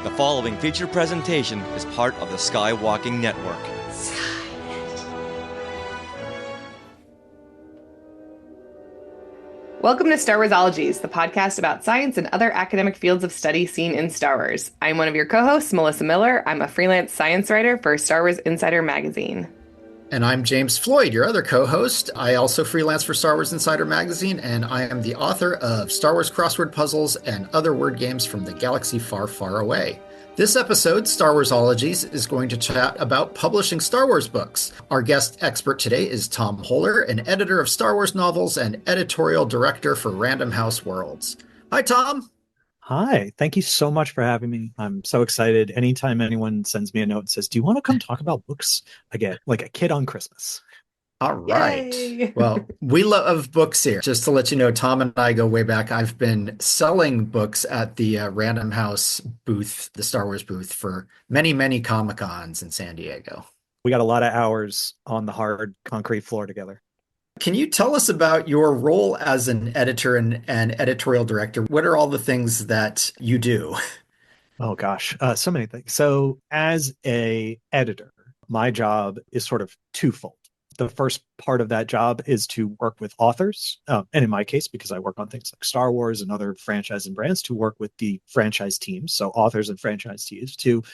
The following feature presentation is part of the Skywalking Network. Welcome to Star Warsologies, the podcast about science and other academic fields of study seen in Star Wars. I'm one of your co-hosts, Melissa Miller. I'm a freelance science writer for Star Wars Insider magazine. And I'm James Floyd, your other co-host. I also freelance for Star Wars Insider magazine, and I am the author of Star Wars crossword puzzles and other word games from the galaxy far, far away. This episode, Star Warsologies, is going to chat about publishing Star Wars books. Our guest expert today is Tom Hoeler, an editor of Star Wars novels and editorial director for Random House Worlds. Hi, Tom. Hi, thank you so much for having me. I'm so excited. Anytime anyone sends me a note and says, "Do you want to come talk about books?" I get like a kid on Christmas. All right. Yay! Well, we love books here. Just to let you know, Tom and I go way back. I've been selling books at the Random House booth, the Star Wars booth, for many, many Comic-Cons in San Diego. We got a lot of hours on the hard concrete floor together. Can you tell us about your role as an editor and editorial director? What are all the things that you do? Oh gosh, so many things. So as a editor, my job is sort of twofold. The first part of that job is to work with authors, and in my case, because I work on things like Star Wars and other franchise and brands, to work with the franchise teams, so authors and franchise teams, to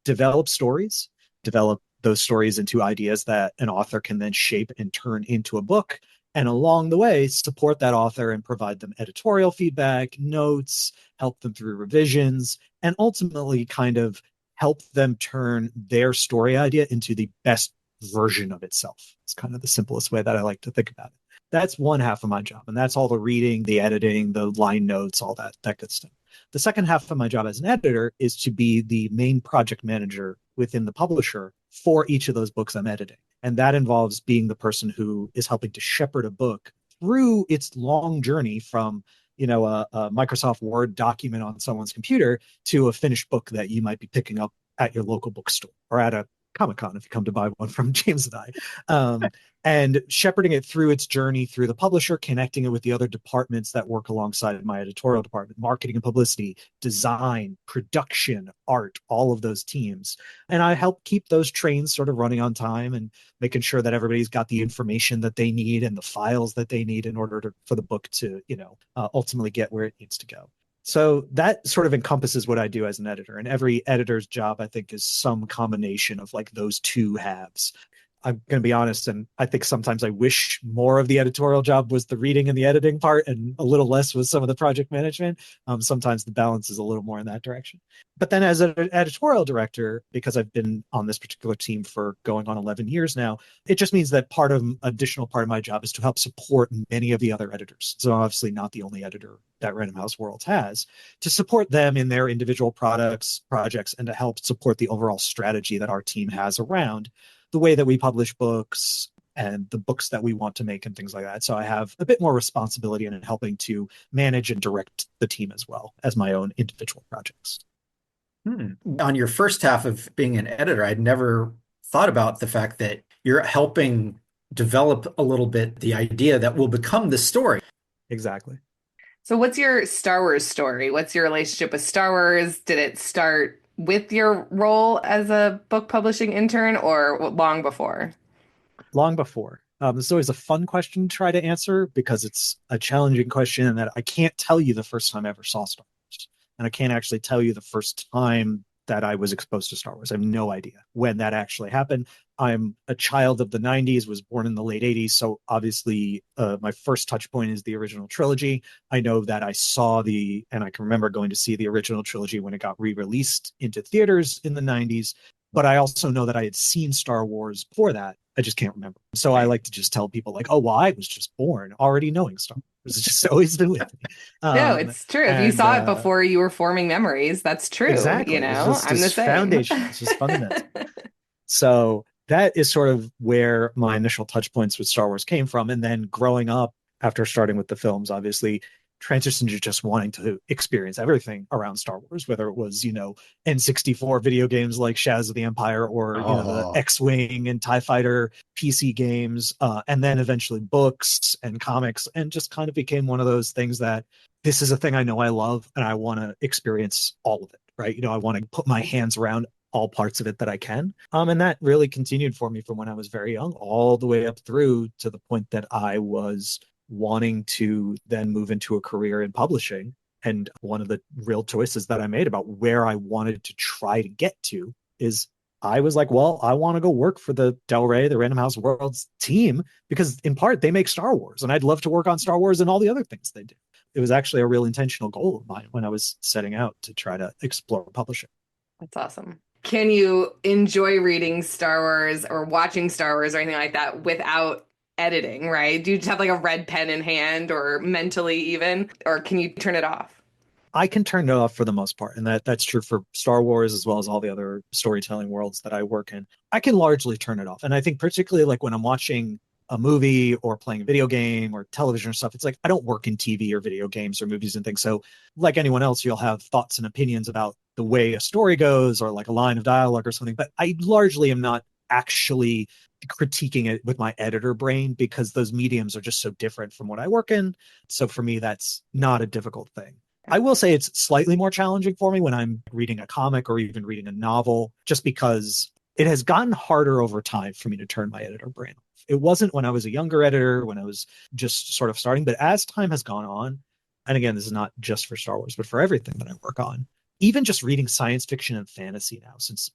develop stories, develop those stories into ideas that an author can then shape and turn into a book. And along the way, support that author and provide them editorial feedback, notes, help them through revisions, and ultimately kind of help them turn their story idea into the best version of itself. It's kind of the simplest way that I like to think about it. That's one half of my job, and that's all the reading, the editing, the line notes, all that good stuff. The second half of my job as an editor is to be the main project manager within the publisher for each of those books I'm editing. And that involves being the person who is helping to shepherd a book through its long journey from, a Microsoft Word document on someone's computer to a finished book that you might be picking up at your local bookstore or at a Comic-Con if you come to buy one from James and I. And shepherding it through its journey through the publisher, connecting it with the other departments that work alongside my editorial department, marketing and publicity, design, production, art, all of those teams. And I help keep those trains sort of running on time and making sure that everybody's got the information that they need and the files that they need in order for the book to, ultimately get where it needs to go. So that sort of encompasses what I do as an editor. And every editor's job, I think, is some combination of like those two halves. I'm going to be honest, and I think sometimes I wish more of the editorial job was the reading and the editing part and a little less was some of the project management. Sometimes the balance is a little more in that direction. But then as an editorial director, because I've been on this particular team for going on 11 years now, it just means that additional part of my job is to help support many of the other editors. So obviously not the only editor that Random House Worlds has, to support them in their individual projects, and to help support the overall strategy that our team has around the way that we publish books and the books that we want to make and things like that. So I have a bit more responsibility in helping to manage and direct the team as well as my own individual projects. On your first half of being an editor, I'd never thought about the fact that you're helping develop a little bit the idea that will become the story. Exactly. So what's your Star Wars story? What's your relationship with Star Wars? Did it start with your role as a book publishing intern or long before? Long before. This is always a fun question to try to answer because it's a challenging question in that I can't tell you the first time I ever saw Star Wars. And I can't actually tell you the first time that I was exposed to Star Wars. I have no idea when that actually happened. I'm a child of the 90s, was born in the late 80s. So obviously my first touch point is the original trilogy. I know that I saw and I can remember going to see the original trilogy when it got re-released into theaters in the 90s. But I also know that I had seen Star Wars before that. I just can't remember. So I like to just tell people like, oh, well, I was just born already knowing Star Wars. It's just always been with me. No, it's true. If you saw it before you were forming memories, that's true. Exactly. I'm the same. Foundation. It's just fundamental. So that is sort of where my initial touch points with Star Wars came from. And then growing up, after starting with the films, obviously transitioned to just wanting to experience everything around Star Wars, whether it was, N64 video games like Shadows of the Empire or, the X-Wing and TIE Fighter PC games, and then eventually books and comics, and just kind of became one of those things that this is a thing I know I love and I want to experience all of it. right? I want to put my hands around all parts of it that I can. And that really continued for me from when I was very young, all the way up through to the point that I was wanting to then move into a career in publishing. And one of the real choices that I made about where I wanted to try to get to is I was like, well, I want to go work for the Del Rey, the Random House Worlds team, because in part they make Star Wars and I'd love to work on Star Wars and all the other things they do. It was actually a real intentional goal of mine when I was setting out to try to explore publishing. That's awesome. Can you enjoy reading Star Wars or watching Star Wars or anything like that without editing, right? Do you just have like a red pen in hand or mentally even, or can you turn it off? I can turn it off for the most part, and that's true for Star Wars as well as all the other storytelling worlds that I work in. I can largely turn it off. And I think particularly like when I'm watching a movie or playing a video game or television or stuff, it's like I don't work in TV or video games or movies and things. So like anyone else, you'll have thoughts and opinions about the way a story goes or like a line of dialogue or something. But I largely am not actually critiquing it with my editor brain because those mediums are just so different from what I work in. So for me, that's not a difficult thing. I will say it's slightly more challenging for me when I'm reading a comic or even reading a novel, just because it has gotten harder over time for me to turn my editor brain off. It wasn't when I was a younger editor, when I was just sort of starting, but as time has gone on, and again, this is not just for Star Wars, but for everything that I work on, even just reading science fiction and fantasy now, since,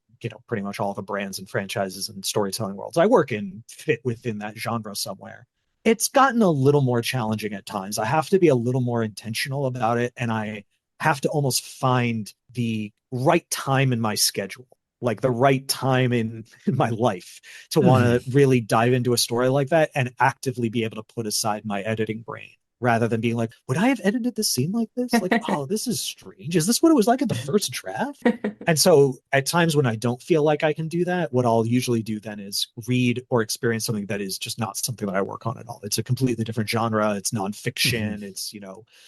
pretty much all the brands and franchises and storytelling worlds I work in fit within that genre somewhere. It's gotten a little more challenging at times. I have to be a little more intentional about it. And I have to almost find the right time in my schedule, like the right time in my life to want to really dive into a story like that and actively be able to put aside my editing brain rather than being like, would I have edited this scene like this? Like, oh, this is strange. Is this what it was like in the first draft? And so at times when I don't feel like I can do that, what I'll usually do then is read or experience something that is just not something that I work on at all. It's a completely different genre. It's nonfiction. It's,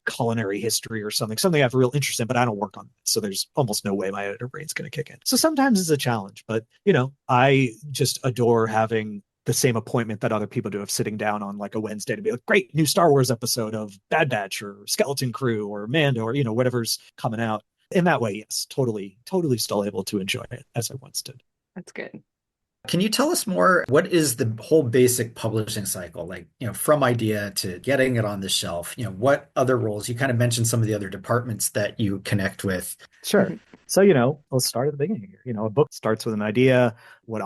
culinary history or something I have a real interest in, but I don't work on it. So there's almost no way my editor brain's going to kick in. So sometimes it's a challenge, but, I just adore having the same appointment that other people do of sitting down on like a Wednesday to be like, great, new Star Wars episode of Bad Batch or Skeleton Crew or Mando or, whatever's coming out. In that way, yes, totally still able to enjoy it as I once did. That's good. Can you tell us more? What is the whole basic publishing cycle? Like, from idea to getting it on the shelf, what other roles? You kind of mentioned some of the other departments that you connect with. Sure. So, let's start at the beginning here. A book starts with an idea, what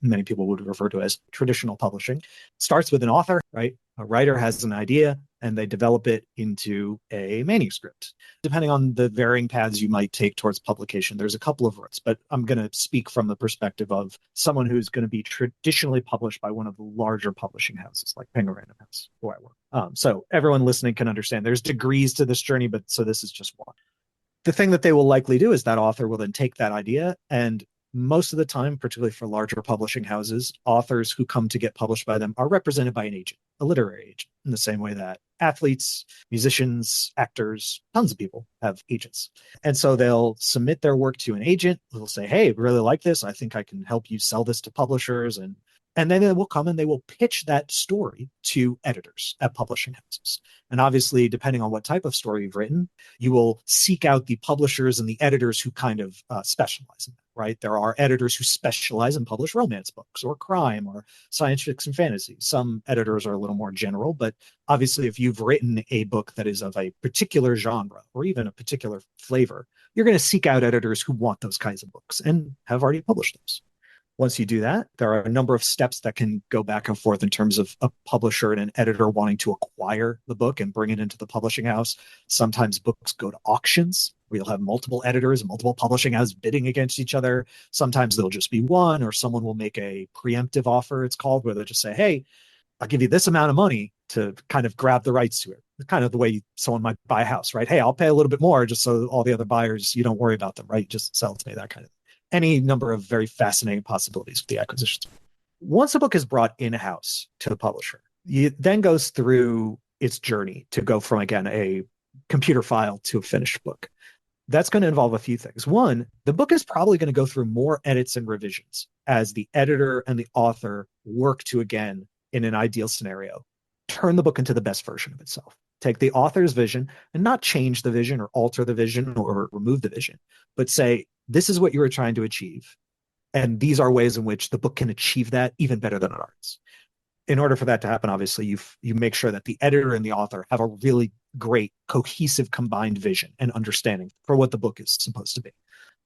many people would refer to as traditional publishing, starts with an author, right? A writer has an idea and they develop it into a manuscript. Depending on the varying paths you might take towards publication, there's a couple of routes, but I'm going to speak from the perspective of someone who's going to be traditionally published by one of the larger publishing houses, like Penguin Random House, where I work. So everyone listening can understand there's degrees to this journey, but so this is just one. The thing that they will likely do is that author will then take that idea, and most of the time, particularly for larger publishing houses, authors who come to get published by them are represented by an agent, a literary agent, in the same way that athletes, musicians, actors, tons of people have agents. And so they'll submit their work to an agent who'll say, hey, I really like this. I think I can help you sell this to publishers. And then they will come and they will pitch that story to editors at publishing houses. And obviously, depending on what type of story you've written, you will seek out the publishers and the editors who kind of specialize in that, right? There are editors who specialize and publish romance books or crime or science fiction fantasy. Some editors are a little more general, but obviously, if you've written a book that is of a particular genre or even a particular flavor, you're going to seek out editors who want those kinds of books and have already published those. Once you do that, there are a number of steps that can go back and forth in terms of a publisher and an editor wanting to acquire the book and bring it into the publishing house. Sometimes books go to auctions where you'll have multiple editors and multiple publishing houses bidding against each other. Sometimes there'll just be one, or someone will make a preemptive offer, it's called, where they'll just say, hey, I'll give you this amount of money to kind of grab the rights to it. It's kind of the way someone might buy a house, right? Hey, I'll pay a little bit more just so all the other buyers, you don't worry about them, right? Just sell it to me, that kind of thing. Any number of very fascinating possibilities with the acquisitions. Once a book is brought in-house to the publisher, it then goes through its journey to go from, again, a computer file to a finished book. That's going to involve a few things. One, the book is probably going to go through more edits and revisions as the editor and the author work to, again, in an ideal scenario, turn the book into the best version of itself. Take the author's vision and not change the vision or alter the vision or remove the vision, but say, this is what you were trying to achieve. And these are ways in which the book can achieve that even better than ours. In order for that to happen, obviously, you make sure that the editor and the author have a really great, cohesive, combined vision and understanding for what the book is supposed to be.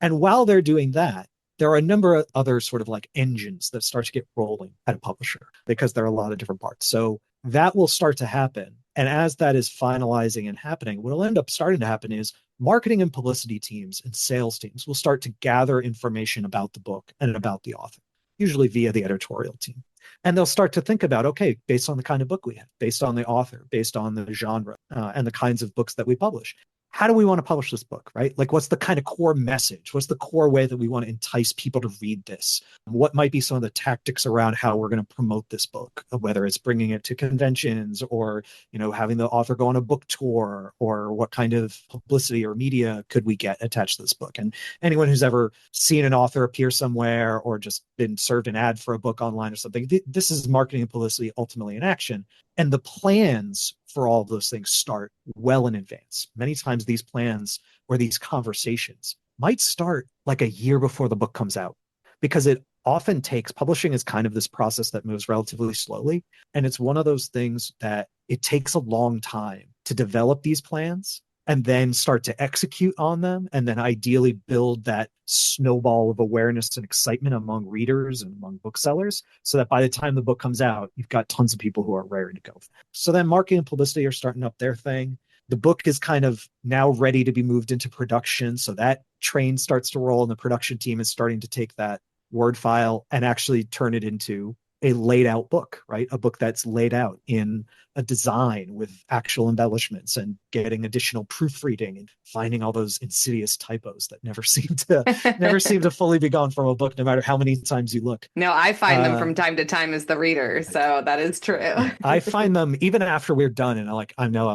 And while they're doing that, there are a number of other sort of like engines that start to get rolling at a publisher because there are a lot of different parts. So that will start to happen. And as that is finalizing and happening, what will end up starting to happen is marketing and publicity teams and sales teams will start to gather information about the book and about the author, usually via the editorial team. And they'll start to think about, okay, based on the kind of book we have, based on the author, based on the genre, and the kinds of books that we publish, how do we want to publish this book, right? Like, what's the kind of core message? What's the core way that we want to entice people to read this? What might be some of the tactics around how we're going to promote this book, whether it's bringing it to conventions or, having the author go on a book tour, or what kind of publicity or media could we get attached to this book? And anyone who's ever seen an author appear somewhere or just been served an ad for a book online or something, this is marketing and publicity ultimately in action. And the plans for all of those things start well in advance. Many times these plans or these conversations might start like a year before the book comes out, because it often takes, publishing is kind of this process that moves relatively slowly. And it's one of those things that it takes a long time to develop these plans and then start to execute on them, and then ideally build that snowball of awareness and excitement among readers and among booksellers, so that by the time the book comes out, you've got tons of people who are raring to go. So then marketing and publicity are starting up their thing. The book is kind of now ready to be moved into production. So that train starts to roll, and the production team is starting to take that Word file and actually turn it into a laid out book, right? A book that's laid out in a design with actual embellishments and getting additional proofreading and finding all those insidious typos that never seem to fully be gone from a book, no matter how many times you look. No, I find them from time to time as the reader. So that is true. I find them even after we're done, and I'm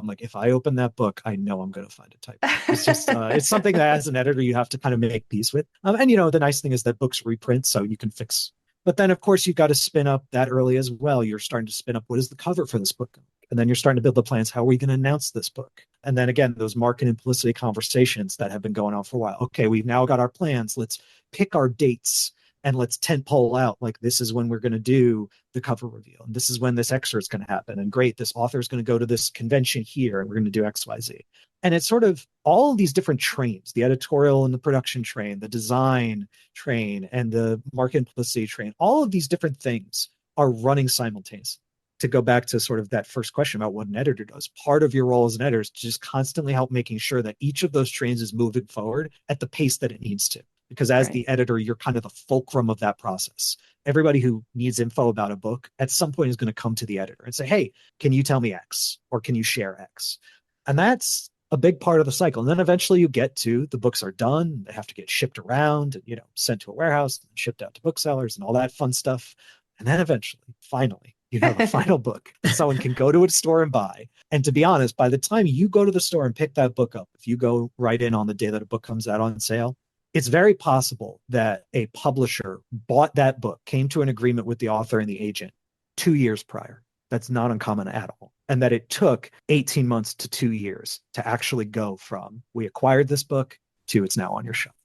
like, if I open that book, I know I'm going to find a typo. It's just, it's something that as an editor, you have to kind of make peace with. And the nice thing is that books reprint, so you can fix. But then, of course, you've got to spin up that early as well. You're starting to spin up, what is the cover for this book? And then you're starting to build the plans. How are we going to announce this book? And then again, those market and publicity conversations that have been going on for a while. Okay, we've now got our plans. Let's pick our dates and let's tentpole out. Like, this is when we're going to do the cover reveal. And this is when this excerpt is going to happen. And great, this author is going to go to this convention here, and we're going to do X, Y, Z. And it's sort of all of these different trains, the editorial and the production train, the design train, and the market and publicity train. All of these different things are running simultaneously. To go back to sort of that first question about what an editor does, part of your role as an editor is to just constantly help making sure that each of those trains is moving forward at the pace that it needs to. Because as the editor, you're kind of the fulcrum of that process. Everybody who needs info about a book at some point is going to come to the editor and say, hey, can you tell me X? Or can you share X? And that's a big part of the cycle. And then eventually you get to the books are done. They have to get shipped around and, sent to a warehouse and shipped out to booksellers and all that fun stuff. And then eventually, finally, you have a final book that someone can go to a store and buy. And to be honest, by the time you go to the store and pick that book up, if you go right in on the day that a book comes out on sale, it's very possible that a publisher bought that book, came to an agreement with the author and the agent 2 years prior. That's not uncommon at all. And that it took 18 months to 2 years to actually go from we acquired this book to it's now on your shelf.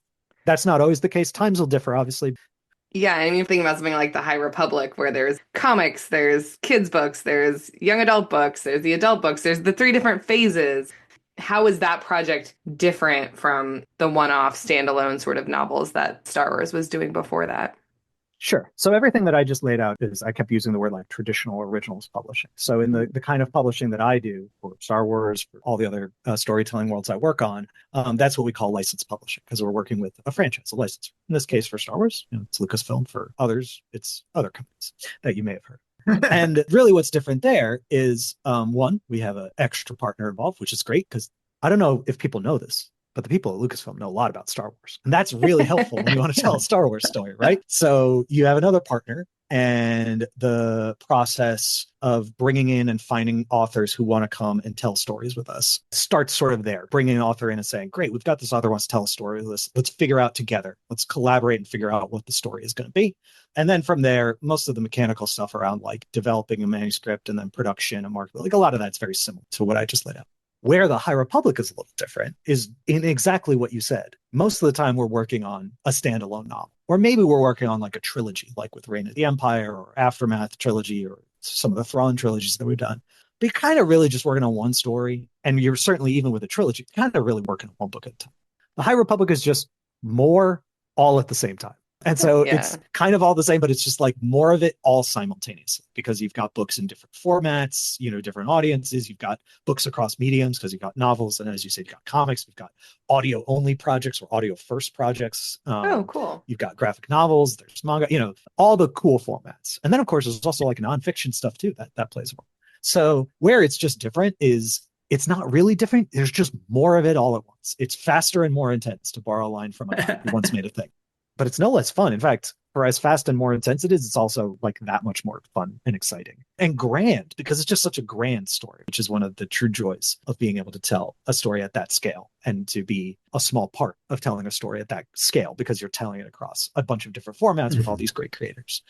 That's not always the case. Times will differ, obviously. Yeah, I mean, you think about something like the High Republic, where there's comics, there's kids' books, there's young adult books, there's the adult books, there's the 3 different phases. How is that project different from the one-off standalone sort of novels that Star Wars was doing before that? Sure. So everything that I just laid out is, I kept using the word like traditional originals publishing. So in the kind of publishing that I do for Star Wars, for all the other storytelling worlds I work on, that's what we call licensed publishing, because we're working with a franchise, a license. In this case, for Star Wars, it's Lucasfilm. For others, it's other companies that you may have heard. And really what's different there is, one, we have an extra partner involved, which is great, because I don't know if people know this, but the people at Lucasfilm know a lot about Star Wars. And that's really helpful when you want to tell a Star Wars story, right? So you have another partner, and the process of bringing in and finding authors who want to come and tell stories with us starts sort of there. Bringing an author in and saying, great, we've got this author wants to tell a story. Let's figure out together. Let's collaborate and figure out what the story is going to be. And then from there, most of the mechanical stuff around like developing a manuscript and then production and marketing, like a lot of that's very similar to what I just laid out. Where the High Republic is a little different is in exactly what you said. Most of the time we're working on a standalone novel, or maybe we're working on like a trilogy, like with Reign of the Empire or Aftermath trilogy or some of the Thrawn trilogies that we've done. But you're kind of really just working on one story. And you're certainly, even with a trilogy, kind of really working on one book at a time. The High Republic is just more all at the same time. And so it's kind of all the same, but it's just like more of it all simultaneously, because you've got books in different formats, different audiences. You've got books across mediums because you've got novels. And as you said, you've got comics. We've got audio only projects or audio first projects. Cool. You've got graphic novels. There's manga, all the cool formats. And then, of course, there's also like nonfiction stuff, too, that plays a role. So where it's just different is it's not really different. There's just more of it all at once. It's faster and more intense, to borrow a line from a guy who once made a thing. But it's no less fun. In fact, for as fast and more intense it is, it's also like that much more fun and exciting and grand, because it's just such a grand story, which is one of the true joys of being able to tell a story at that scale and to be a small part of telling a story at that scale, because you're telling it across a bunch of different formats with all these great creators.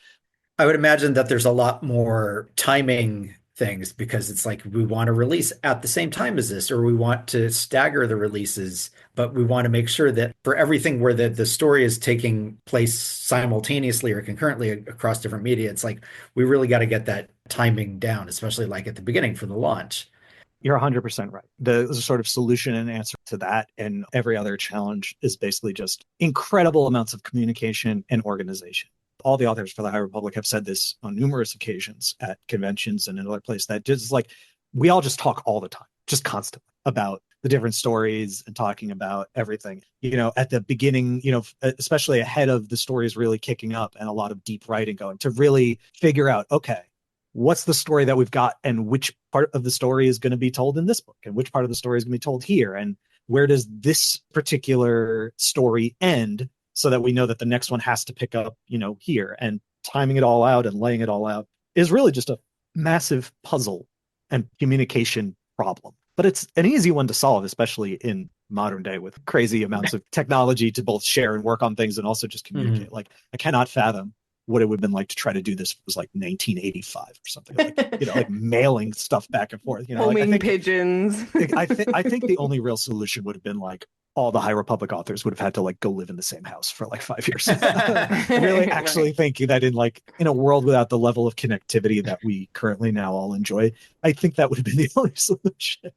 I would imagine that there's a lot more timing things, because it's like we want to release at the same time as this, or we want to stagger the releases, but we want to make sure that for everything where the story is taking place simultaneously or concurrently across different media, it's like we really got to get that timing down, especially like at the beginning for the launch. You're 100% right. The sort of solution and answer to that and every other challenge is basically just incredible amounts of communication and organization. All the authors for the High Republic have said this on numerous occasions at conventions and in other places, that just like we all just talk all the time, just constantly about the different stories and talking about everything. At the beginning, especially ahead of the stories really kicking up and a lot of deep writing going to really figure out, okay, what's the story that we've got and which part of the story is going to be told in this book and which part of the story is going to be told here, and where does this particular story end, so that we know that the next one has to pick up, here. And timing it all out and laying it all out is really just a massive puzzle and communication problem. But it's an easy one to solve, especially in modern day with crazy amounts of technology to both share and work on things and also just communicate. Like, I cannot fathom what it would have been like to try to do this. It was like 1985 or something, like, like mailing stuff back and forth, homing pigeons. I think the only real solution would have been like all the High Republic authors would have had to like go live in the same house for like 5 years. Really actually thinking that in a world without the level of connectivity that we currently now all enjoy, I think that would have been the only solution.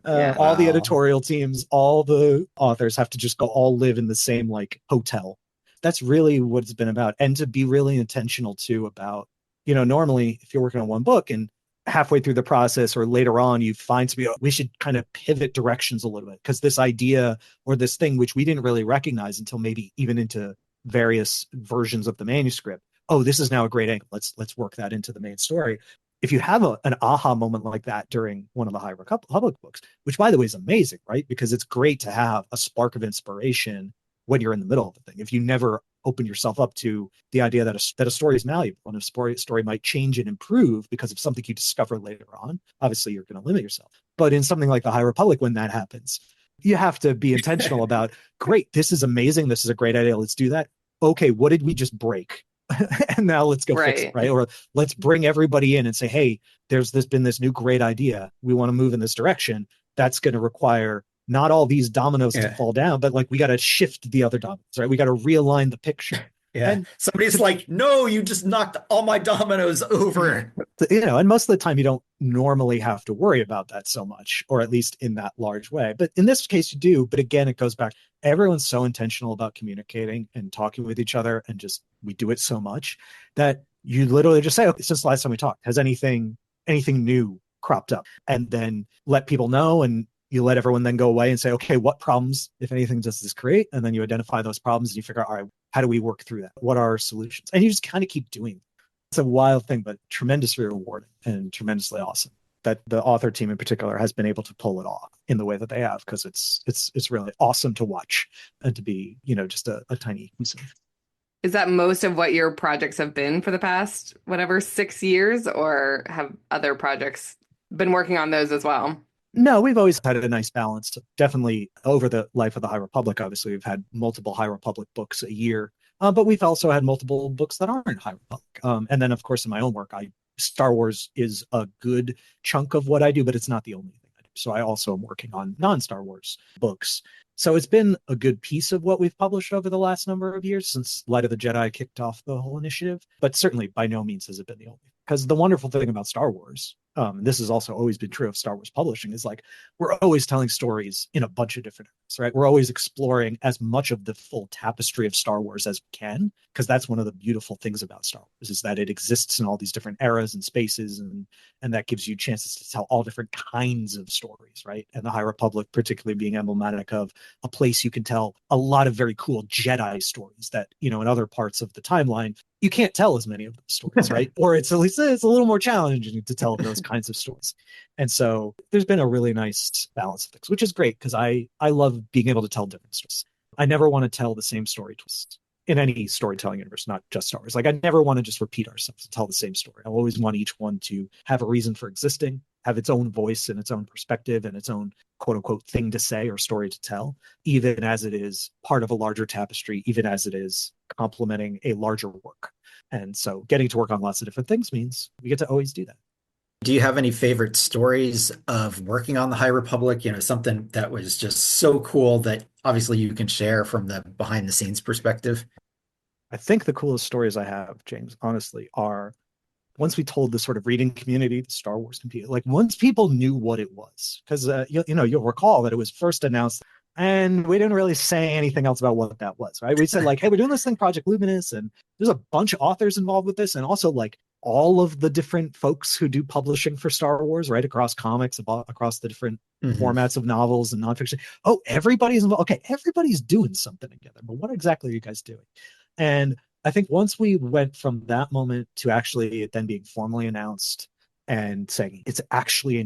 All the editorial teams, all the authors have to just go all live in the same like hotel. That's really what it's been about. And to be really intentional too about, normally if you're working on one book and halfway through the process or later on, you find we should kind of pivot directions a little bit, because this idea or this thing, which we didn't really recognize until maybe even into various versions of the manuscript. Oh, this is now a great angle. Let's work that into the main story. If you have an aha moment like that during one of the High Republic books, which by the way is amazing, right? Because it's great to have a spark of inspiration when you're in the middle of the thing. If you never open yourself up to the idea that a story is malleable and a story might change and improve because of something you discover later on, obviously you're going to limit yourself. But in something like the High Republic, when that happens, you have to be intentional about, great, this is amazing. This is a great idea. Let's do that. Okay, what did we just break? And now let's go fix it, right? Or let's bring everybody in and say, hey, there's been this new great idea. We want to move in this direction. That's going to require not all these dominoes to fall down, but like we got to shift the other dominoes, right? We got to realign the picture. Yeah. And somebody's like, no, you just knocked all my dominoes over. And most of the time you don't normally have to worry about that so much, or at least in that large way. But in this case you do. But again, it goes back. Everyone's so intentional about communicating and talking with each other, and just, we do it so much that you literally just say, okay, since the last time we talked, has anything new cropped up? And then let people know, and you let everyone then go away and say, okay, what problems, if anything, does this create? And then you identify those problems and you figure out, all right, how do we work through that? What are our solutions? And you just kind of keep doing it. It's a wild thing, but tremendously rewarding and tremendously awesome. that the author team in particular has been able to pull it off in the way that they have, because it's really awesome to watch and to be, just a tiny piece of. Is that most of what your projects have been for the past, whatever, 6 years, or have other projects been working on those as well? No, we've always had a nice balance. Definitely over the life of the High Republic, obviously, we've had multiple High Republic books a year, but we've also had multiple books that aren't High Republic. And then, of course, in my own work, Star Wars is a good chunk of what I do, but it's not the only thing I do. So I also am working on non-Star Wars books. So it's been a good piece of what we've published over the last number of years since Light of the Jedi kicked off the whole initiative. But certainly by no means has it been the only. Because the wonderful thing about Star Wars, this has also always been true of Star Wars publishing, is like we're always telling stories in a bunch of different areas, right? We're always exploring as much of the full tapestry of Star Wars as we can, because that's one of the beautiful things about Star Wars, is that it exists in all these different eras and spaces, and that gives you chances to tell all different kinds of stories, right? And the High Republic particularly being emblematic of a place you can tell a lot of very cool Jedi stories that, in other parts of the timeline, you can't tell as many of those stories, right? Or it's at least it's a little more challenging to tell those kinds of stories. And so there's been a really nice balance of things, which is great because I love being able to tell different stories. I never want to tell the same story twice in any storytelling universe, not just Star Wars. Like I never want to just repeat ourselves and tell the same story. I always want each one to have a reason for existing, have its own voice and its own perspective and its own quote unquote thing to say or story to tell, even as it is part of a larger tapestry, even as it is complementing a larger work. And so getting to work on lots of different things means we get to always do that. Do you have any favorite stories of working on the High Republic? Something that was just so cool that obviously you can share from the behind the scenes perspective? I think the coolest stories I have, James, honestly, are once we told the sort of reading community, the Star Wars community, like once people knew what it was, because you'll recall that it was first announced and we didn't really say anything else about what that was, right? We said like, hey, we're doing this thing, Project Luminous, and there's a bunch of authors involved with this, and also like all of the different folks who do publishing for Star Wars, right, across comics, across the different formats of novels and nonfiction. Oh, everybody's involved. Okay, everybody's doing something together, but what exactly are you guys doing? And I think once we went from that moment to actually it then being formally announced and saying it's actually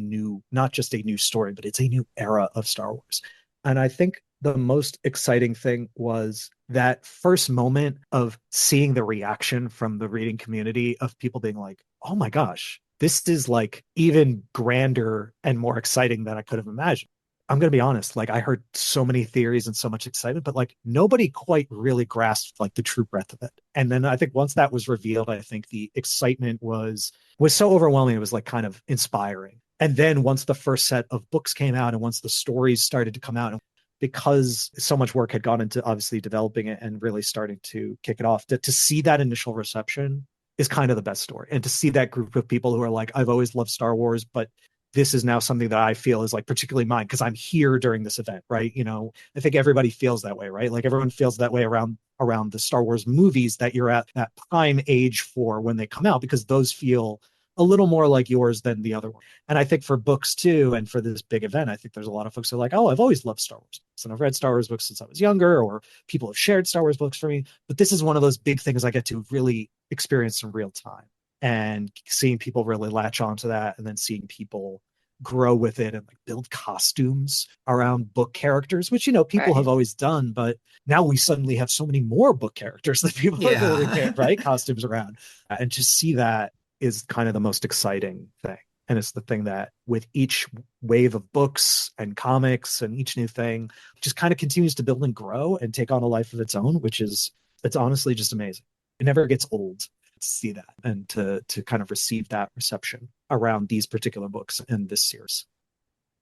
not just a new story, but it's a new era of Star Wars. And I think the most exciting thing was that first moment of seeing the reaction from the reading community of people being like, oh my gosh, this is like even grander and more exciting than I could have imagined. I'm going to be honest, like I heard so many theories and so much excitement, but like nobody quite really grasped like the true breadth of it. And then I think once that was revealed, I think the excitement was so overwhelming. It was like kind of inspiring. And then once the first set of books came out and once the stories started to come out, because so much work had gone into obviously developing it and really starting to kick it off, to see that initial reception is kind of the best story. And to see that group of people who are like, I've always loved Star Wars, but this is now something that I feel is like particularly mine because I'm here during this event, right? I think everybody feels that way, right? Like everyone feels that way around the Star Wars movies, that you're at that prime age for when they come out, because those feel a little more like yours than the other one. And I think for books too, and for this big event, I think there's a lot of folks who are like, oh, I've always loved Star Wars books and I've read Star Wars books since I was younger, or people have shared Star Wars books for me. But this is one of those big things I get to really experience in real time, and seeing people really latch onto that, and then seeing people grow with it and like build costumes around book characters, which people have always done, but now we suddenly have so many more book characters that people are building, right, costumes around, and just see that is kind of the most exciting thing. And it's the thing that with each wave of books and comics and each new thing just kind of continues to build and grow and take on a life of its own, it's honestly just amazing. It never gets old to see that and to kind of receive that reception around these particular books and this series.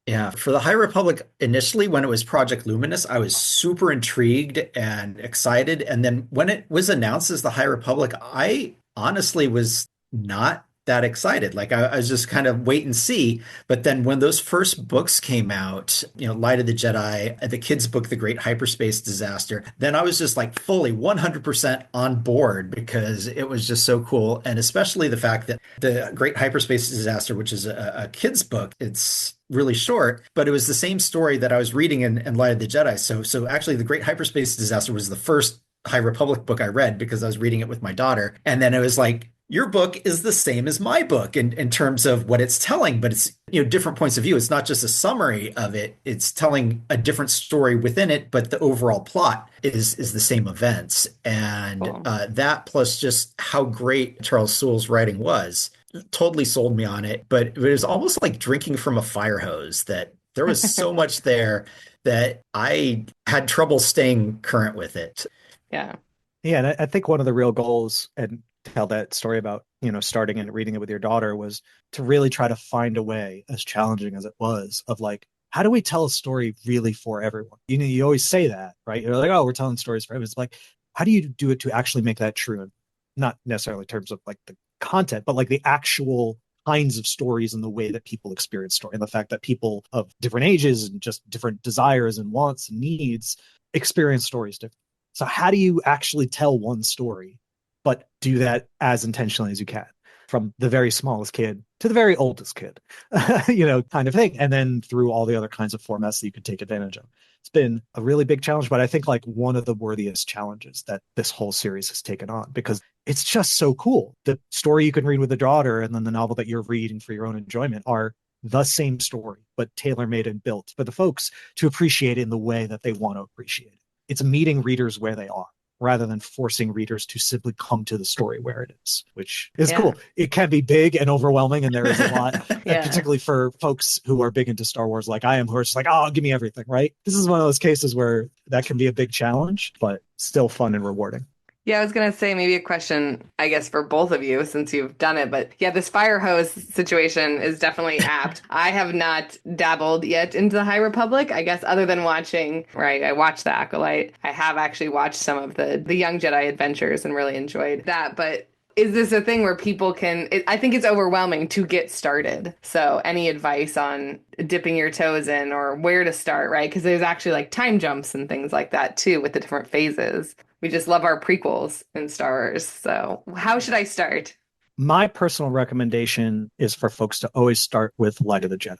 Yeah, for the High Republic, initially when it was Project Luminous, I was super intrigued and excited. And then when it was announced as the High Republic, I honestly was not that excited. Like I was just kind of wait and see. But then when those first books came out, Light of the Jedi, the kids' book, The Great Hyperspace Disaster, then I was just like fully 100% on board because it was just so cool. And especially the fact that The Great Hyperspace Disaster, which is a kids' book, it's really short, but it was the same story that I was reading in Light of the Jedi. So actually The Great Hyperspace Disaster was the first High Republic book I read because I was reading it with my daughter. And then it was like your book is the same as my book in terms of what it's telling, but it's, different points of view. It's not just a summary of it. It's telling a different story within it, but the overall plot is the same events. And Cool. that plus just how great Charles Sewell's writing was totally sold me on it. But it was almost like drinking from a fire hose, that there was so much there that I had trouble staying current with it. Yeah. Yeah, and I think one of the real goals, and tell that story about, starting and reading it with your daughter, was to really try to find a way, as challenging as it was, of like, how do we tell a story really for everyone? You always say that, right? You're like, oh, we're telling stories for everyone. It's like, how do you do it to actually make that true? And not necessarily in terms of like the content, but like the actual kinds of stories and the way that people experience story, and the fact that people of different ages and just different desires and wants and needs experience stories differently. So how do you actually tell one story, but do that as intentionally as you can, from the very smallest kid to the very oldest kid, kind of thing. And then through all the other kinds of formats that you could take advantage of. It's been a really big challenge, but I think like one of the worthiest challenges that this whole series has taken on, because it's just so cool. The story you can read with a daughter and then the novel that you're reading for your own enjoyment are the same story, but tailor-made and built for the folks to appreciate it in the way that they want to appreciate it. It's meeting readers where they are, rather than forcing readers to simply come to the story where it is, which is cool. It can be big and overwhelming, and there is a lot, and particularly for folks who are big into Star Wars like I am, who are just like, oh, give me everything, right? This is one of those cases where that can be a big challenge, but still fun and rewarding. Yeah, I was going to say maybe a question, I guess, for both of you since you've done it. But yeah, this fire hose situation is definitely apt. I have not dabbled yet into the High Republic, I guess, other than watching, right? I watched The Acolyte. I have actually watched some of the Young Jedi Adventures and really enjoyed that. But is this a thing where people can, I think it's overwhelming to get started. So any advice on dipping your toes in or where to start, right? Because there's actually like time jumps and things like that too with the different phases. We just love our prequels in Star Wars. So how should I start? My personal recommendation is for folks to always start with Light of the Jedi.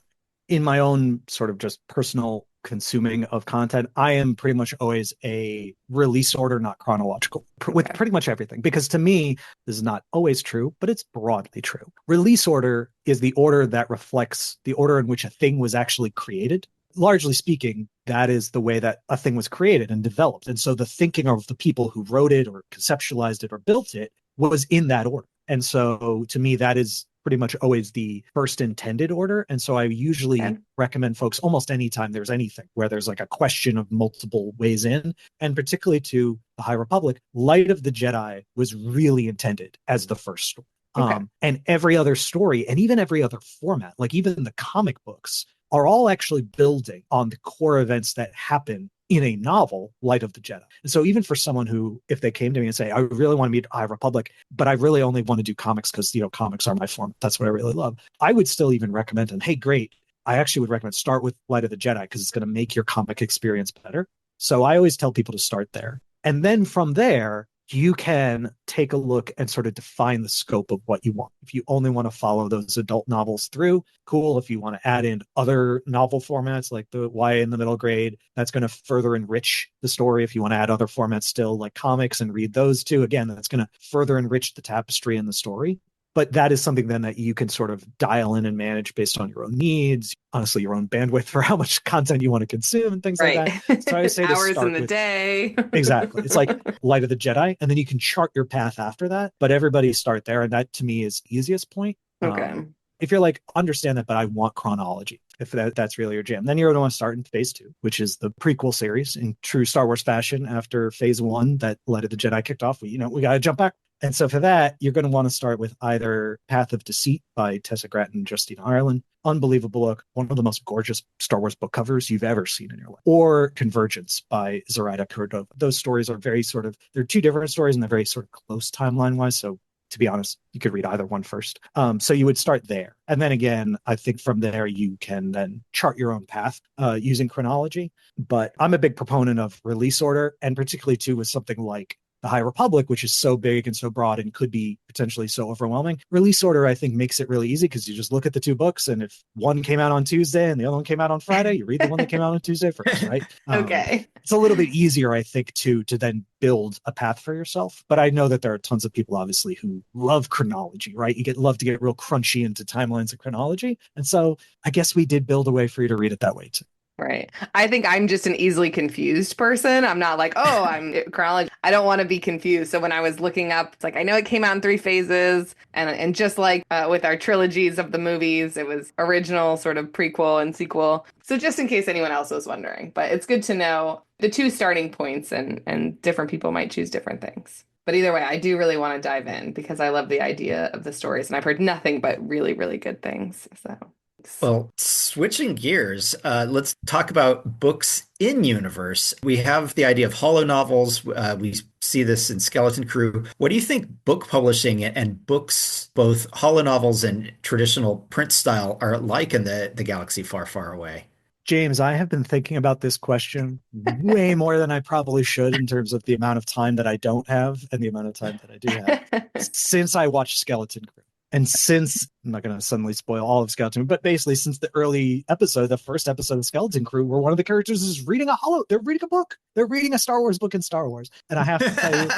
In my own sort of just personal consuming of content, I am pretty much always a release order, not chronological, with pretty much everything. Because to me, this is not always true, but it's broadly true. Release order is the order that reflects the order in which a thing was actually created. Largely speaking, that is the way that a thing was created and developed. And so the thinking of the people who wrote it or conceptualized it or built it was in that order. And so to me, that is pretty much always the first intended order. And so I usually recommend folks almost anytime there's anything where there's like a question of multiple ways in, and particularly to the High Republic, Light of the Jedi was really intended as the first story. And every other story and even every other format, like even the comic books, are all actually building on the core events that happen in a novel, Light of the Jedi. And so even for someone who, if they came to me and say, I really want to meet High Republic, but I really only want to do comics because, comics are my form. That's what I really love. I would still even recommend them. Hey, great. I actually would recommend start with Light of the Jedi because it's going to make your comic experience better. So I always tell people to start there. And then from there, you can take a look and sort of define the scope of what you want. If you only want to follow those adult novels through, cool. If you want to add in other novel formats like the YA in the middle grade, that's going to further enrich the story. If you want to add other formats still like comics and read those too, again, that's going to further enrich the tapestry and the story. But that is something then that you can sort of dial in and manage based on your own needs, honestly, your own bandwidth for how much content you want to consume and things like that. So I would say hours in the day. Exactly. It's like Light of the Jedi, and then you can chart your path after that. But everybody start there, and that to me is the easiest point. Okay. If you're like, understand that, but I want chronology, if that's really your jam, then you're going to want to start in phase 2, which is the prequel series in true Star Wars fashion. After phase 1 that Light of the Jedi kicked off, we got to jump back. And so for that, you're going to want to start with either Path of Deceit by Tessa Gratton and Justina Ireland. Unbelievable book. One of the most gorgeous Star Wars book covers you've ever seen in your life. Or Convergence by Zoraida Cordova. Those stories are they're two different stories and they're very sort of close timeline-wise. So to be honest, you could read either one first. So you would start there. And then again, I think from there, you can then chart your own path using chronology. But I'm a big proponent of release order, and particularly too with something like the High Republic, which is so big and so broad and could be potentially so overwhelming. Release order, I think, makes it really easy because you just look at the two books, and if one came out on Tuesday and the other one came out on Friday, you read the one that came out on Tuesday first, right? Okay. It's a little bit easier, I think, to then build a path for yourself. But I know that there are tons of people, obviously, who love chronology, right? Love to get real crunchy into timelines of chronology. And so I guess we did build a way for you to read it that way too. Right. I think I'm just an easily confused person. I'm not like, oh, I'm chronology. I don't want to be confused. So when I was looking up, it's like, I know it came out in 3 phases. And just like with our trilogies of the movies, it was original, sort of prequel and sequel. So just in case anyone else was wondering, but it's good to know the two starting points, and different people might choose different things. But either way, I do really want to dive in because I love the idea of the stories, and I've heard nothing but really, really good things. So. Well, switching gears, let's talk about books in universe. We have the idea of holo novels. We see this in Skeleton Crew. What do you think book publishing and books, both holo novels and traditional print style, are like in the galaxy far, far away? James, I have been thinking about this question way more than I probably should in terms of the amount of time that I don't have and the amount of time that I do have since I watched Skeleton Crew. And since, I'm not going to suddenly spoil all of Skeleton, but basically since the early episode, the first episode of Skeleton Crew, where one of the characters is reading they're reading a book. They're reading a Star Wars book in Star Wars. And I have to tell you,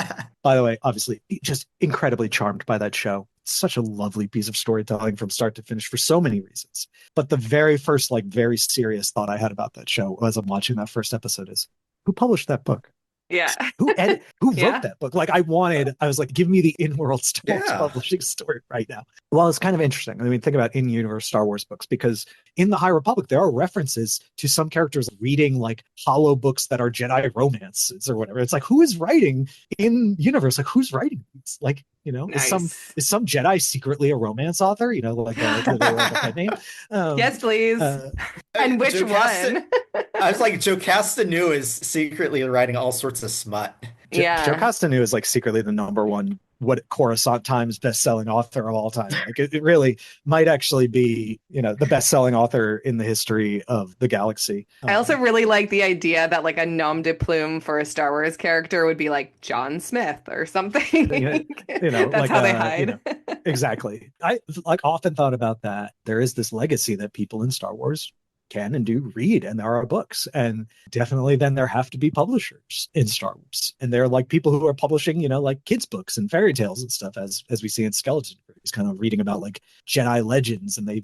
by the way, obviously, just incredibly charmed by that show. It's such a lovely piece of storytelling from start to finish for so many reasons. But the very first, very serious thought I had about that show as I'm watching that first episode is, who published that book? Yeah. Who wrote that book? I was like, give me the in-world Star Wars publishing story right now. Well, it's kind of interesting. I mean, think about in-universe Star Wars books, because in the High Republic, there are references to some characters reading holo-books that are Jedi romances or whatever. It's like, who is writing in universe? Who's writing these? Nice. is some Jedi secretly a romance author? The pet name. Yes, please. And which one? I was like, Joe Castanu is secretly writing all sorts of smut. Yeah. Joe Castanu is secretly the number one Coruscant Times best-selling author of all time. It really might actually be, the best-selling author in the history of the galaxy. I also really like the idea that a nom de plume for a Star Wars character would be John Smith or something. That's how they hide. Exactly. I often thought about that. There is this legacy that people in Star Wars can and do read, and there are books, and definitely then there have to be publishers in Star Wars, and they're people who are publishing kids books and fairy tales and stuff, as we see in Skeleton Crew. He's kind of reading about Jedi legends, and they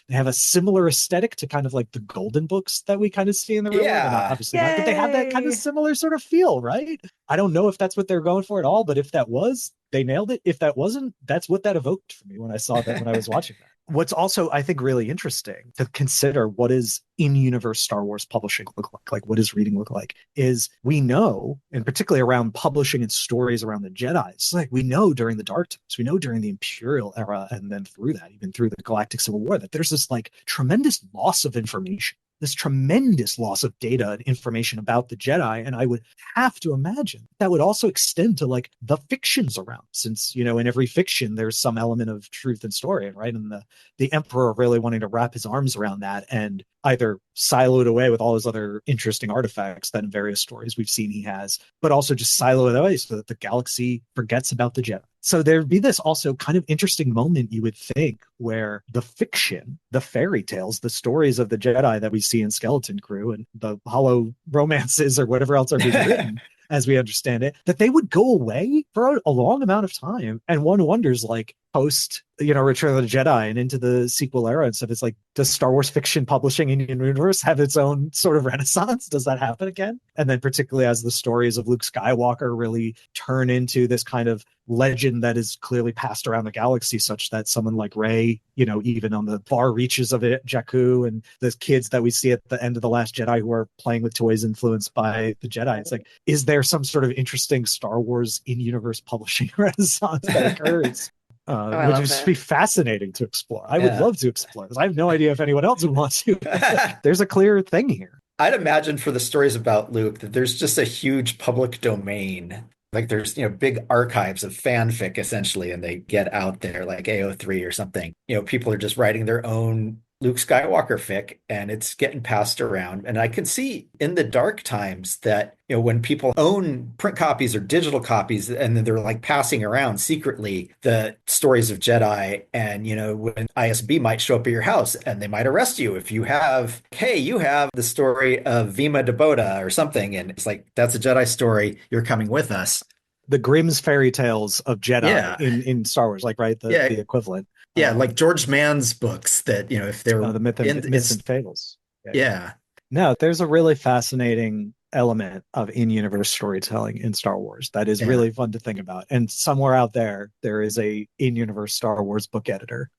have a similar aesthetic to kind of the golden books that we kind of see in the real world. Obviously not, but they have that kind of similar sort of feel, right? I don't know if that's what they're going for at all, but if that was, they nailed it. If that wasn't, that's what that evoked for me when I saw that, when I was watching that. What's also, I think, really interesting to consider, what is in-universe Star Wars publishing look like? What does reading look like? Is we know, and particularly around publishing and stories around the Jedi, it's we know during the Dark Times, we know during the Imperial era, and then through that, even through the Galactic Civil War, that there's this tremendous loss of information, this tremendous loss of data and information about the Jedi. And I would have to imagine that would also extend to the fictions around, since, in every fiction, there's some element of truth and story, right? And the Emperor really wanting to wrap his arms around that and either silo it away with all his other interesting artifacts that in various stories we've seen he has, but also just silo it away so that the galaxy forgets about the Jedi. So there'd be this also kind of interesting moment, you would think, where the fiction, the fairy tales, the stories of the Jedi that we see in Skeleton Crew and the holo romances or whatever else are being written, as we understand it, that they would go away for a long amount of time. And one wonders, post, Return of the Jedi and into the sequel era and stuff, it's does Star Wars fiction publishing in universe have its own sort of renaissance? Does that happen again? And then particularly as the stories of Luke Skywalker really turn into this kind of legend that is clearly passed around the galaxy, such that someone like Rey, even on the far reaches of it, Jakku, and the kids that we see at the end of The Last Jedi who are playing with toys influenced by the Jedi. It's is there some sort of interesting Star Wars in-universe publishing renaissance that occurs? Which would just be fascinating to explore. I would love to explore this. I have no idea if anyone else would want to. There's a clear thing here. I'd imagine for the stories about Luke that there's just a huge public domain. There's, big archives of fanfic essentially, and they get out there like AO3 or something. People are just writing their own Luke Skywalker fic, and it's getting passed around. And I can see in the dark times that, when people own print copies or digital copies, and then they're like passing around secretly the stories of Jedi, and, when ISB might show up at your house and they might arrest you if you have, hey, you have the story of Vima Dabota or something. And it's like, that's a Jedi story. You're coming with us. The Grimm's fairy tales of Jedi Yeah. in Star Wars, like, right? The equivalent. Yeah, like George Mann's books that, if they're the myths and fables. Yeah. No, there's a really fascinating element of in-universe storytelling in Star Wars that is really fun to think about. And somewhere out there is a in-universe Star Wars book editor.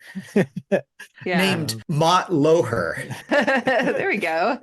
Named Mott Loher. There we go.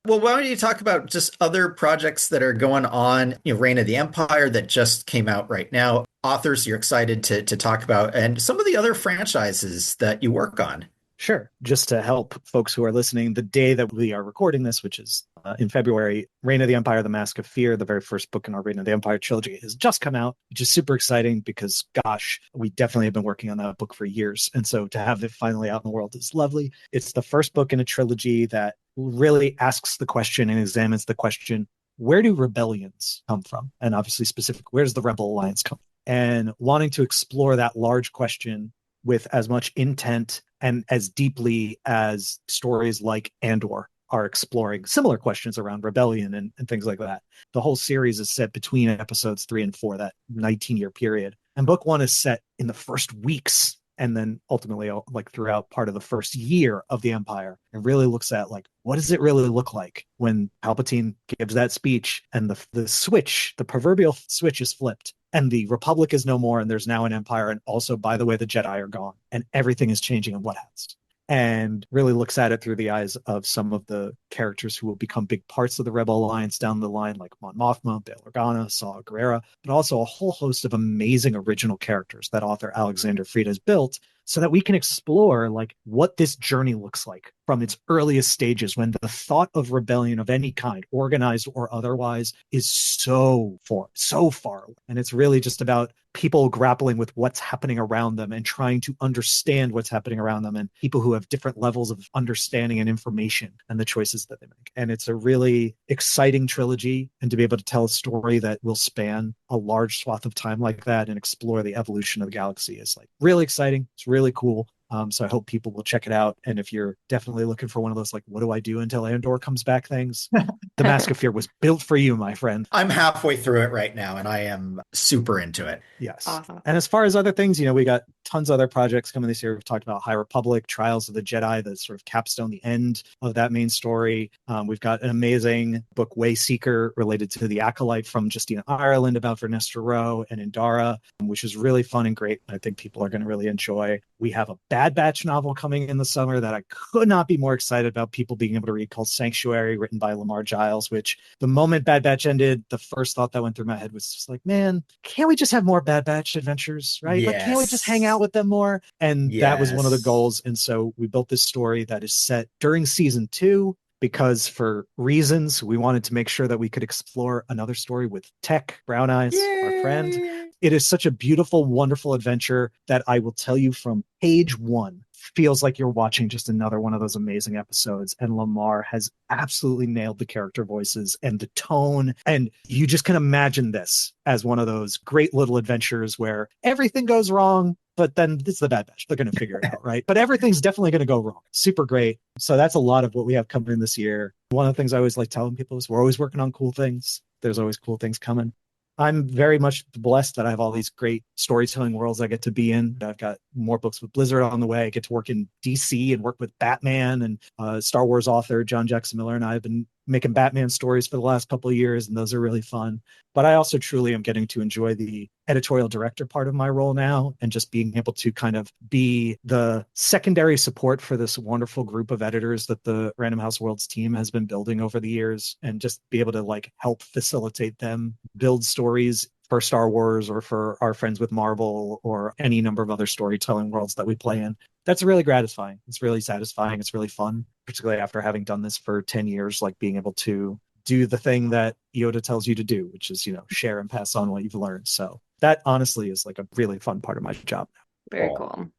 Well, why don't you talk about just other projects that are going on, Reign of the Empire that just came out right now, authors you're excited to talk about, and some of the other franchises that you work on. Sure. Just to help folks who are listening, the day that we are recording this, which is in February, Reign of the Empire, The Mask of Fear, the very first book in our Reign of the Empire trilogy, has just come out, which is super exciting because, gosh, we definitely have been working on that book for years. And so to have it finally out in the world is lovely. It's the first book in a trilogy that really asks the question and examines the question, where do rebellions come from? And obviously specific, where does the Rebel Alliance come from? And wanting to explore that large question with as much intent and as deeply as stories like Andor are exploring similar questions around rebellion and things like that. The whole series is set between episodes 3 and 4, that 19-year period. And book 1 is set in the first weeks and then ultimately like throughout part of the first year of the Empire, and really looks at like, what does it really look like when Palpatine gives that speech and the proverbial switch is flipped and the Republic is no more and there's now an Empire, and also, by the way, the Jedi are gone and everything is changing and what has. And really looks at it through the eyes of some of the characters who will become big parts of the Rebel Alliance down the line, like Mon Mothma, Bail Organa, Saw Gerrera, but also a whole host of amazing original characters that author Alexander Fried has built, so that we can explore like what this journey looks like from its earliest stages, when the thought of rebellion of any kind, organized or otherwise, is so far away. And it's really just about people grappling with what's happening around them and trying to understand what's happening around them, and people who have different levels of understanding and information and the choices that they make. And it's a really exciting trilogy, and to be able to tell a story that will span a large swath of time like that and explore the evolution of the galaxy is like really exciting. It's really cool. So I hope people will check it out. And if you're definitely looking for one of those, like, what do I do until Andor comes back things? The Mask of Fear was built for you, my friend. I'm halfway through it right now, and I am super into it. Yes. Awesome. And as far as other things, we got tons of other projects coming this year. We've talked about High Republic, Trials of the Jedi, that sort of capstone the end of that main story. We've got an amazing book, Wayseeker, related to the Acolyte from Justina Ireland about Vernestra Rowe and Indara, which is really fun and great. I think people are going to really enjoy. We have a Bad Batch novel coming in the summer that I could not be more excited about people being able to read, called Sanctuary, written by Lamar Giles, which the moment Bad Batch ended, the first thought that went through my head was just like, man, can't we just have more Bad Batch adventures, right? Yes. Like, can't we just hang out with them more? And that was one of the Yes. goals. And so we built this story that is set during season 2, because for reasons, we wanted to make sure that we could explore another story with Tech, Brown Eyes, our friend. It is such a beautiful, wonderful adventure that I will tell you, from page 1, feels like you're watching just another one of those amazing episodes. And Lamar has absolutely nailed the character voices and the tone. And you just can imagine this as one of those great little adventures where everything goes wrong, but then it's the Bad Batch. They're going to figure it out, right? But everything's definitely going to go wrong. Super great. So that's a lot of what we have coming in this year. One of the things I always like telling people is we're always working on cool things. There's always cool things coming. I'm very much blessed that I have all these great storytelling worlds I get to be in. I've got more books with Blizzard on the way. I get to work in DC and work with Batman, and Star Wars author John Jackson Miller and I have been making Batman stories for the last couple of years, and those are really fun. But I also truly am getting to enjoy the editorial director part of my role now, and just being able to kind of be the secondary support for this wonderful group of editors that the Random House Worlds team has been building over the years, and just be able to like help facilitate them build stories for Star Wars or for our friends with Marvel or any number of other storytelling worlds that we play in. That's really gratifying. It's really satisfying. It's really fun, particularly after having done this for 10 years, like being able to do the thing that Yoda tells you to do, which is, share and pass on what you've learned. So that honestly is like a really fun part of my job now. Very cool.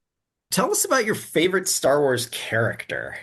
Tell us about your favorite Star Wars character.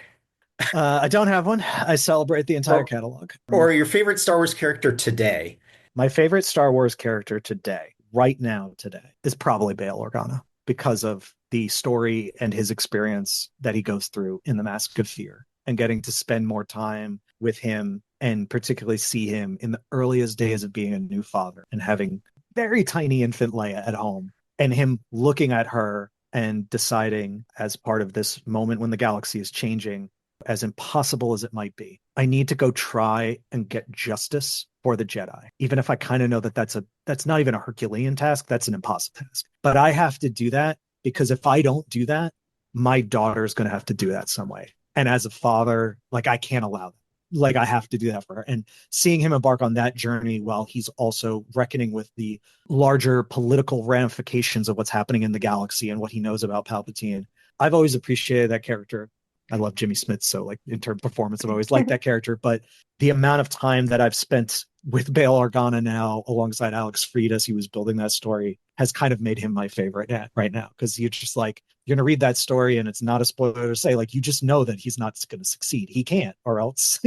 I don't have one. I celebrate the entire Or, catalog. or your favorite Star Wars character today? My favorite Star Wars character today, right now, today, is probably Bail Organa because of the story and his experience that he goes through in The Mask of Fear and getting to spend more time with him and particularly see him in the earliest days of being a new father and having very tiny infant Leia at home and him looking at her and deciding as part of this moment when the galaxy is changing, as impossible as it might be, I need to go try and get justice for the Jedi. Even if I kind of know that that's not even a Herculean task, that's an impossible task. But I have to do that because if I don't do that, my daughter is going to have to do that some way. And as a father, like I can't allow that. Like I have to do that for her. And seeing him embark on that journey while he's also reckoning with the larger political ramifications of what's happening in the galaxy and what he knows about Palpatine. I've always appreciated that character. I love Jimmy Smith, so like in terms of performance, I've always liked that character. But the amount of time that I've spent with Bail Organa now, alongside Alex Freed as he was building that story, has kind of made him my favorite right now. Because you're just like, you're going to read that story, and it's not a spoiler to say, like, you just know that he's not going to succeed. He can't, or else,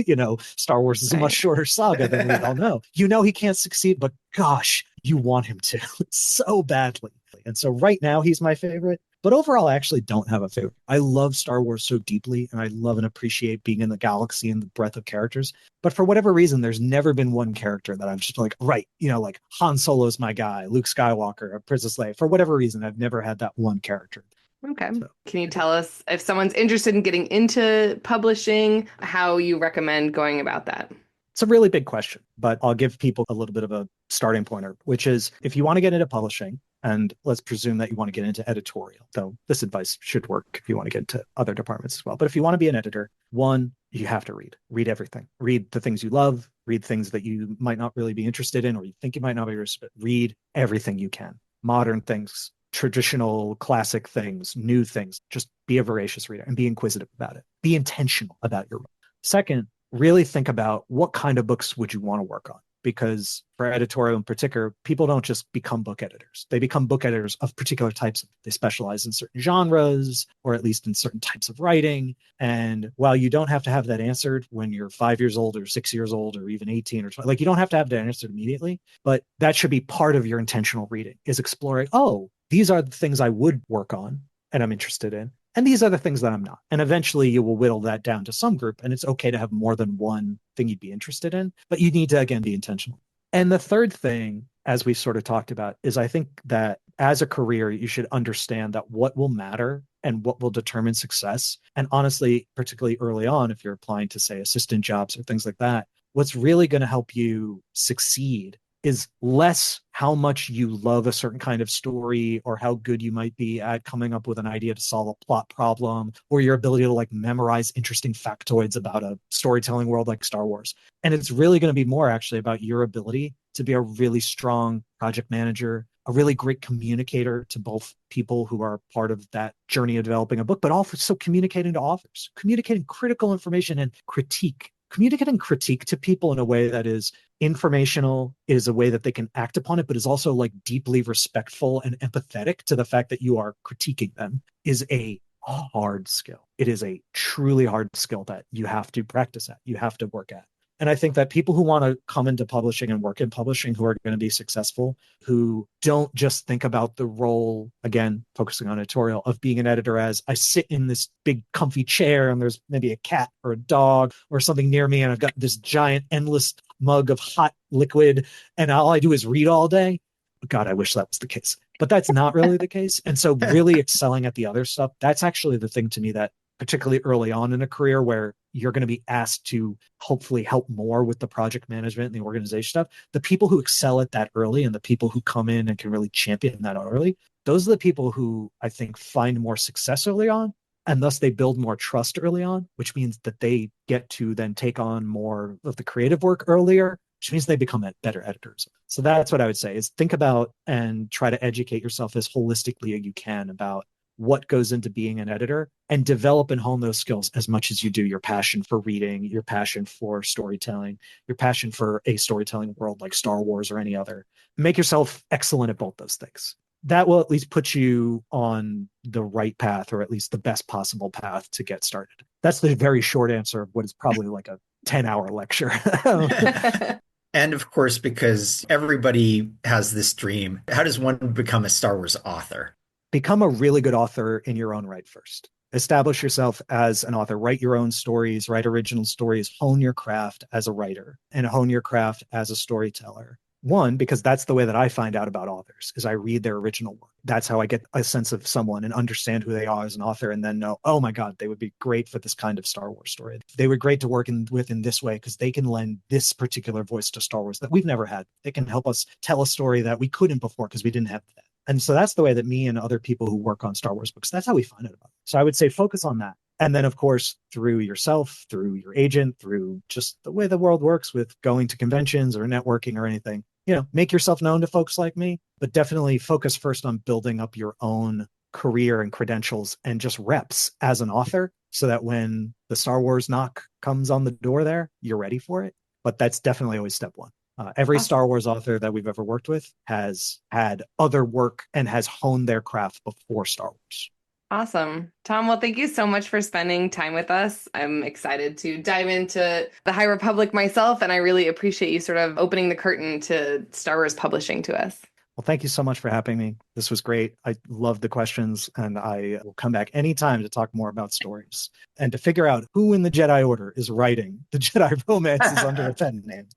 Star Wars is a much shorter saga than we all know. You know he can't succeed, but gosh, you want him to so badly. And so right now, he's my favorite. But overall, I actually don't have a favorite. I love Star Wars so deeply, and I love and appreciate being in the galaxy and the breadth of characters. But for whatever reason, there's never been one character that I'm just like, right, like Han Solo's my guy, Luke Skywalker, Princess Leia. For whatever reason, I've never had that one character. Okay. So, can you tell us if someone's interested in getting into publishing, how you recommend going about that? It's a really big question, but I'll give people a little bit of a starting pointer, which is if you want to get into publishing, and let's presume that you want to get into editorial, though this advice should work if you want to get into other departments as well. But if you want to be an editor, one, you have to read everything. Read the things you love, read things that you might not really be interested in, or you think you might not be interested in. Read everything you can. Modern things, traditional, classic things, new things. Just be a voracious reader and be inquisitive about it. Be intentional about your work. Second, really think about what kind of books would you want to work on? Because for editorial in particular, people don't just become book editors. They become book editors of particular types. They specialize in certain genres, or at least in certain types of writing. And while you don't have to have that answered when you're 5 years old or 6 years old or even 18 or 20, like you don't have to have that answered immediately, but that should be part of your intentional reading, is exploring, oh, these are the things I would work on and I'm interested in. And these are the things that I'm not. And eventually you will whittle that down to some group. And it's okay to have more than one thing you'd be interested in, but you need to, again, be intentional. And the third thing, as we sort of talked about, is I think that as a career, you should understand that what will matter and what will determine success. And honestly, particularly early on, if you're applying to, say, assistant jobs or things like that, what's really going to help you succeed is less how much you love a certain kind of story or how good you might be at coming up with an idea to solve a plot problem or your ability to like memorize interesting factoids about a storytelling world like Star Wars. And it's really going to be more actually about your ability to be a really strong project manager, a really great communicator to both people who are part of that journey of developing a book, but also communicating to authors, communicating critical information and critique. Communicating critique to people in a way that is informational, is a way that they can act upon it, but is also like deeply respectful and empathetic to the fact that you are critiquing them, is a hard skill. It is a truly hard skill that you have to practice at, you have to work at. And I think that people who want to come into publishing and work in publishing, who are going to be successful, who don't just think about the role, again, focusing on editorial, of being an editor as I sit in this big comfy chair and there's maybe a cat or a dog or something near me and I've got this giant endless mug of hot liquid and all I do is read all day. God, I wish that was the case. But that's not really the case. And so really excelling at the other stuff, that's actually the thing to me that particularly early on in a career where you're going to be asked to hopefully help more with the project management and the organization stuff. The people who excel at that early and the people who come in and can really champion that early, those are the people who I think find more success early on. And thus they build more trust early on, which means that they get to then take on more of the creative work earlier, which means they become better editors. So that's what I would say is think about and try to educate yourself as holistically as you can about what goes into being an editor and develop and hone those skills as much as you do your passion for reading, your passion for storytelling, your passion for a storytelling world like Star Wars or any other. Make yourself excellent at both those things. That will at least put you on the right path or at least the best possible path to get started. That's the very short answer of what is probably like a 10-hour lecture. And of course, because everybody has this dream, how does one become a Star Wars author? Become a really good author in your own right first. Establish yourself as an author. Write your own stories, write original stories, hone your craft as a writer and hone your craft as a storyteller. One, because that's the way that I find out about authors, is I read their original work. That's how I get a sense of someone and understand who they are as an author, and then know, oh my God, they would be great for this kind of Star Wars story. They were great to work with in this way because they can lend this particular voice to Star Wars that we've never had. They can help us tell a story that we couldn't before because we didn't have that. And so that's the way that me and other people who work on Star Wars books, that's how we find out about it. So I would say focus on that. And then, of course, through yourself, through your agent, through just the way the world works with going to conventions or networking or anything, make yourself known to folks like me, but definitely focus first on building up your own career and credentials and just reps as an author so that when the Star Wars knock comes on the door there, you're ready for it. But that's definitely always step one. Every Star Wars author that we've ever worked with has had other work and has honed their craft before Star Wars. Awesome. Tom, well, thank you so much for spending time with us. I'm excited to dive into the High Republic myself, and I really appreciate you sort of opening the curtain to Star Wars publishing to us. Well, thank you so much for having me. This was great. I loved the questions, and I will come back anytime to talk more about stories and to figure out who in the Jedi Order is writing the Jedi romances under a pen name.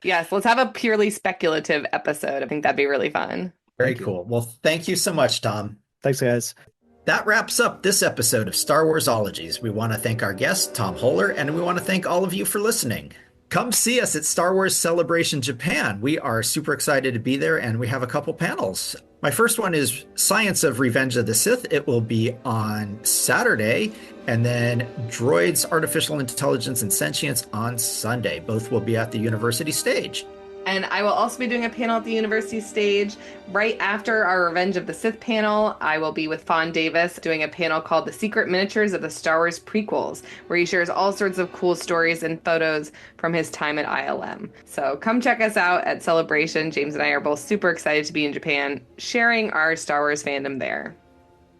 Yes, let's have a purely speculative episode. I think that'd be really fun. Very cool. Well, thank you so much, Tom. Thanks, guys. That wraps up this episode of Star Warsologies. We want to thank our guest, Tom Hoeler, and we want to thank all of you for listening. Come see us at Star Wars Celebration Japan. We are super excited to be there, and we have a couple panels. My first one is Science of Revenge of the Sith. It will be on Saturday, and then Droids, Artificial Intelligence, and Sentience on Sunday. Both will be at the University Stage. And I will also be doing a panel at the University Stage right after our Revenge of the Sith panel. I will be with Fawn Davis doing a panel called The Secret Miniatures of the Star Wars Prequels, where he shares all sorts of cool stories and photos from his time at ILM. So come check us out at Celebration. James and I are both super excited to be in Japan, sharing our Star Wars fandom there.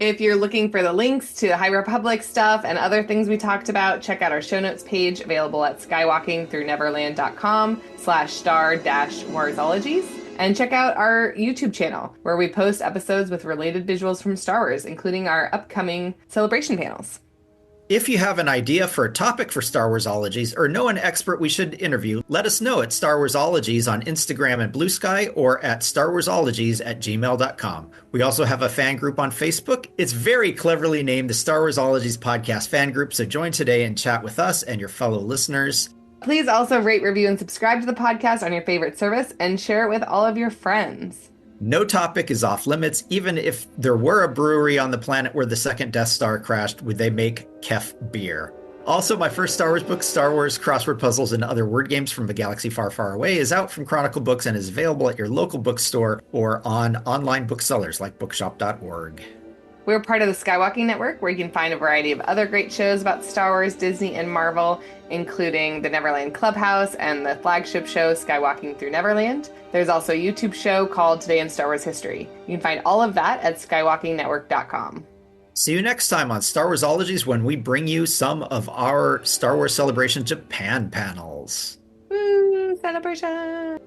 If you're looking for the links to the High Republic stuff and other things we talked about, check out our show notes page available at skywalkingthroughneverland.com/star-warsologies. And check out our YouTube channel where we post episodes with related visuals from Star Wars, including our upcoming celebration panels. If you have an idea for a topic for Star Warsologies or know an expert we should interview, let us know at Star Warsologies on Instagram and Blue Sky or at starwarsologies@gmail.com. We also have a fan group on Facebook. It's very cleverly named the Star Warsologies Podcast Fan Group, so join today and chat with us and your fellow listeners. Please also rate, review, and subscribe to the podcast on your favorite service and share it with all of your friends. No topic is off limits. Even if there were a brewery on the planet where the second Death Star crashed, would they make Kef beer? Also, my first Star Wars book, Star Wars Crossword Puzzles and Other Word Games from the Galaxy Far, Far Away, is out from Chronicle Books and is available at your local bookstore or on online booksellers like bookshop.org. We're part of the Skywalking Network, where you can find a variety of other great shows about Star Wars, Disney, and Marvel, including the Neverland Clubhouse and the flagship show Skywalking Through Neverland. There's also a YouTube show called Today in Star Wars History. You can find all of that at skywalkingnetwork.com. See you next time on Star Warsologies when we bring you some of our Star Wars Celebration Japan panels. Woo! Celebration!